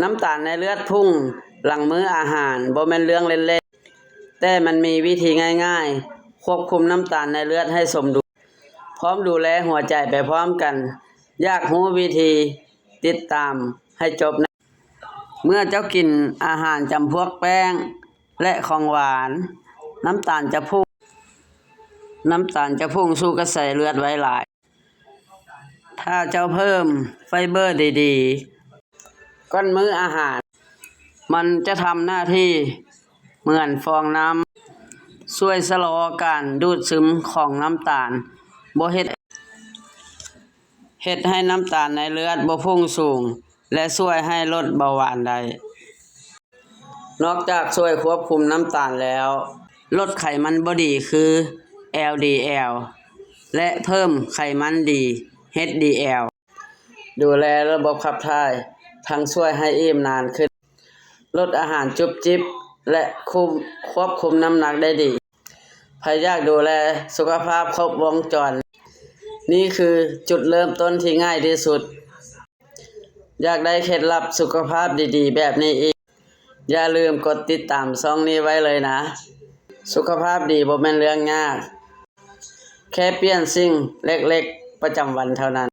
น้ำตาลในเลือดพุ่งหลังมื้ออาหารบ่แม่นเรื่องเล่นๆแต่มันมีวิธีง่ายๆควบคุมน้ำตาลในเลือดให้สมดุลพร้อมดูแลหัวใจไปพร้อมกันอยากรู้วิธีติดตามให้จบนะเมื่อเจ้ากินอาหารจำพวกแป้งและของหวานน้ำตาลจะพุ่งสู่กระแสเลือดไว้หลายถ้าเจ้าเพิ่มไฟเบอร์ดีๆก้อนมื้ออาหารมันจะทำหน้าที่เหมือนฟองน้ำช่วยชะลอการดูดซึมของน้ำตาลบ่เฮ็ดให้น้ำตาลในเลือดบ่พุ่งสูงและช่วยให้ลดเบาหวานได้นอกจากช่วยควบคุมน้ำตาลแล้วลดไขมันบ่ดีคือ LDL และเพิ่มไขมันดี HDL ดูแลระบบขับถ่ายทั้งช่วยให้อิ่มนานขึ้นลดอาหารจุบจิบและควบคุมน้ำหนักได้ดีใครอยากดูแลสุขภาพครบวงจรนี่คือจุดเริ่มต้นที่ง่ายที่สุดอยากได้เคล็ดลับสุขภาพดีๆแบบนี้อีกอย่าลืมกดติดตามช่องนี้ไว้เลยนะสุขภาพดีบ่แม่นเรื่องยากแค่เปลี่ยนสิ่งเล็กๆประจำวันเท่านั้น